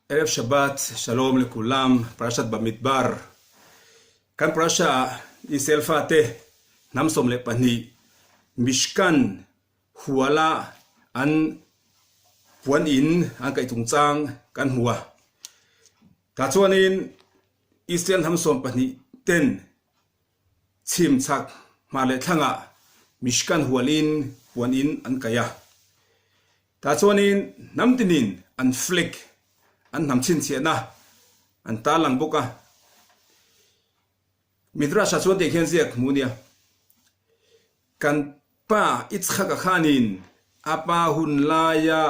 ערב שבת, שלום לכולם, פרשת במדבר. כאן פרשה ישראל פאטה, נמסום לפני, משכן הואלה אן פואן אין, אן קאי תונצang, כאן הואה. תעצואנין, ישראל נמסום פני, תן, צימצק, מעלה תלנגה, משכן הואלין, פואן אין, אן קאיה. תעצואנין, נמתנין, אן פלק, an nam chin chia na an ta lang boka midra sa chuan te khian ziak munia kan pa ichhaka khanin apa hun laya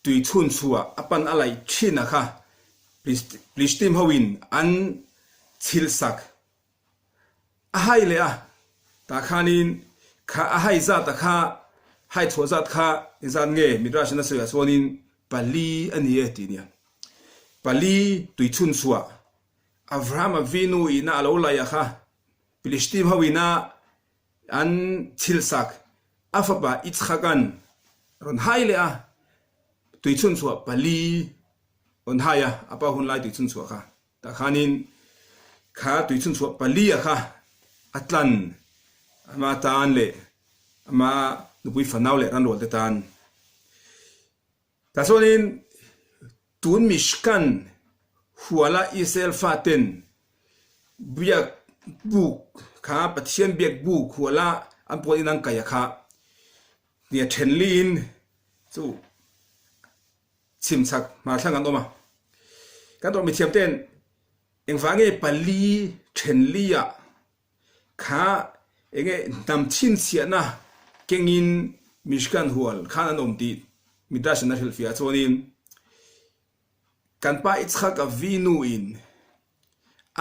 tui chun chua apan alai thina kha plistim howin an chilsak a hai le a ta khanin kha a hai za ta kha hai chho zat kha izan nge midra sa na su chuanin pali ania tinia pali tui chun chua Avraham Avinu ina alo la ya kha Filistim hawina an chilsak afaba ichhakan ron haile a tui chun chua pali on haya apa hun lai tui chun chua kha ta khanin kha tui chun chua pali a kha atlan ama tan le ama nupui fanau le ran rol te tan ta sonin tun mishkan huala Israel faten biak buk kha pathian biak buk huala an poi nang kaya kha nia thenlin chu chimchak ma thlang an oma kan to mi thiam ten engwange pali thenlia kha enge nam chin chiana kengin mishkan hual khan an om ti midrash na hilfia chonin kan pa Itzhak Avinu in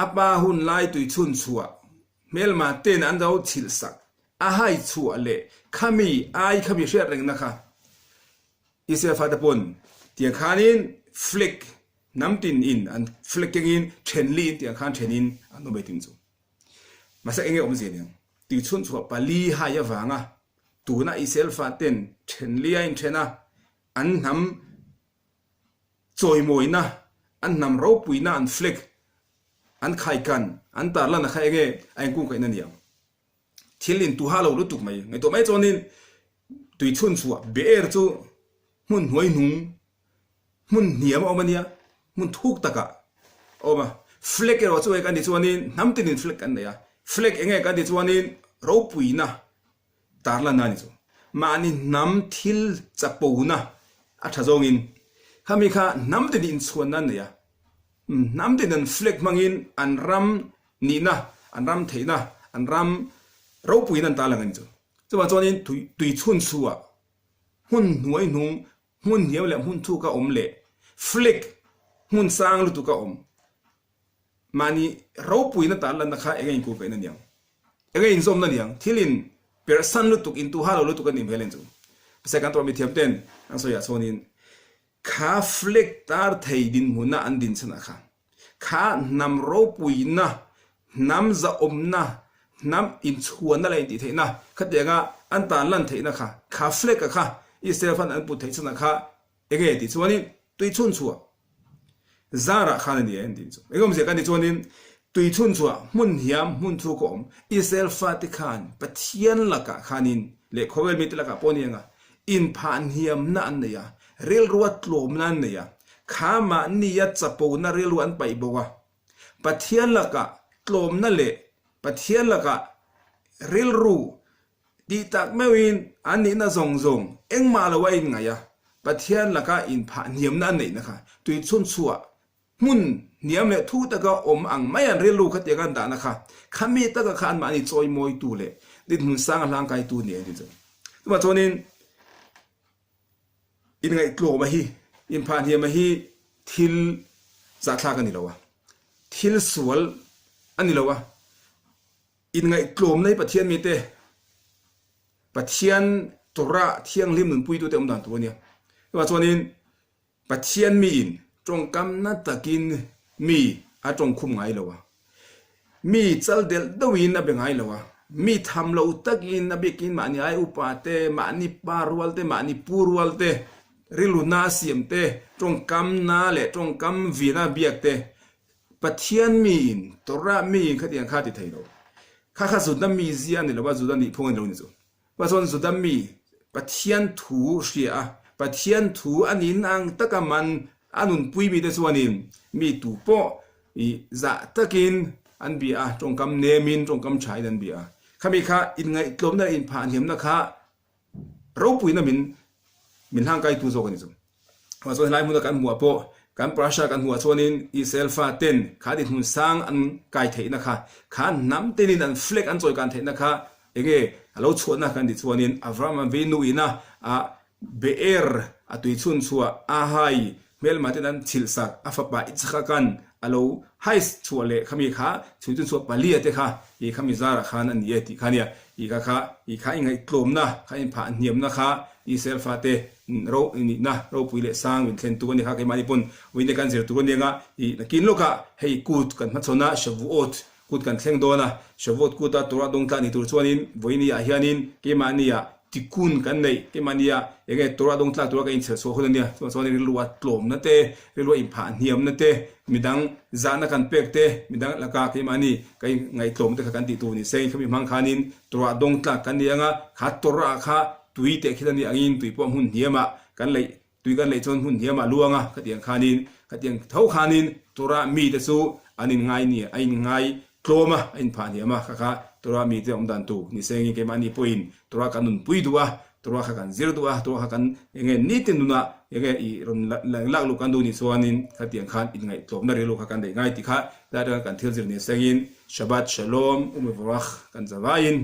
apa hun lai tui chun chua melma ten an dau chilsak a hai chua le khami ai khami hria reng na kha Israel fa tapon tia khanin flick namtin in an flicking in chenli tia khan chenin an no betin chu masa enge om je ne tui chun chua pali ha ya wanga tuna Israel fa ten chenli in chena an nam choi moina an nam ro puina an flick an khai kan an tar la na khai nge ai ku kai na niam thilin tu halo lu tuk mai ngai to mai chonin tui chun chua ber chu mun hoi nung mun niam omania mun thuk taka oma flick ero chu kan di chonin namtin flick kan ya flick enge kan di chonin ro puina tar la na ni chu mani nam thil chapona a thajongin kami kha namden in chuan nan ya namden an fleck mangin an ram ni na an ram theina an ram ro puin an ta lang an chu chuwa chonin tui chun chuwa hun nuai nung hun hiam le hun thu ka om le fleck hun sang lu tu ka om mani ro puin ta lan na kha engin ku ka nan yang engin zom nan yang thilin person lu tuk in tu halo lu tu ka nim helen chu second to mi thiam ten ang so ya chonin kha fleck tar thei din huna an din chana kha kha nam ro puina nam za omna nam in chuana lai ti theina khatenga an tan lan theina kha fleck kha Israel fan an pu thei chana kha ege ti chuani tui chun chua zara khan ni en din chu egom je kan ni chuani tui chun chua mun hiam mun thu ko om Israel fa ti khan pathian laka khanin le khowel mit laka ponianga in phan hiam na an ya rel ruat lom nan ne ya khama ni ya chapo na rel wan pai bowa pathian laka tlom na le pathian laka rel ru di tak mewin ani na zong zong eng ma la wai nga ya pathian laka in pha niam na nei na kha tui chun chua mun niam le thu ta ga om ang mayan rel ru khat ya gan da na kha khami ta ga khan ma ni choi moi tu le din hun sang lang kai tu ne di zo ma chonin in ngai tlo ma hi in phan hi ma hi thil za thla kan ni lawa thil sual ani lawa in ngai tlom nei pathian mi te pathian tora thiang lim nun pui tu te om dan tu nia wa chonin pathian mi in trong kam na takin mi a trong khum ngai lawa mi chal del dawin na be ngai lawa mi tham lo takin na bekin ma ni ai upate ma ni parwal te ma ni purwal te riluna siam te trong kam na le trong kam vina biak te pathian min tora min khatiang khati thailo kha zudam mi zian ni lo ba zudam ni phongan lo ni chu ba zon zudam mi pathian thu ria pathian thu anin ang takaman anun puibi te chuanin mi tu po i za takin an bia trong kam nemin trong kam chai dan bia khami kha in ngai tlom na in phan hiam na kha ro pui na min hang kai tu zo kan chu ma so lai mu da kan mua po kan prasha kan huwa chuanin i selfa ten kha din hun sang an kai thei na kha nam tenin an flek an choi kan thei na kha enge alo chhuatna kan di chuanin avram venu ina a beer atui chun chua a hai mel maten an chilsak afapa ichka kan alo hais chuale khami kha chun chua palia te kha i khami zara khan an ye ti khania i kha ingai tlom na kha in pha niam na kha i selfa te ro ni na ro puile sang win thlen tu ni kha ke mani pun win de kan zer tu ni nga i kin loka hei kut kan ma chona shavuot kut kan thleng dona shavuot kuta tora dong ta ni tur chuanin voini ya hianin ke mania tikun kan nei ke mania enge tora dong tla tora ka in chhe so khon nia so ni luwa tlom na te rilwa in pha niam na te midang zana kan pek te midang laka ke mani kai ngai tlom te kan ti tu ni sei khami mang khanin tora dong tla kan nianga kha tora kha tui te khidani angin tui pom hun hiama kan lei tui kan lei chon hun hiama luanga khatiang thau khanin tora mi te chu anin ngai ni ai ngai kloma in pha hiama kha tora mi te om dan tu ni sengi ke mani poin tora kanun pui duwa tora kha kan zir duwa tora kha kan enge ni tin duna enge i ron lak lu kan du ni suanin khatiang khan in ngai tlom na relu kha kan dei ngai ti kha da kan thil zir ni sengin shabbat shalom umevrach kan zawain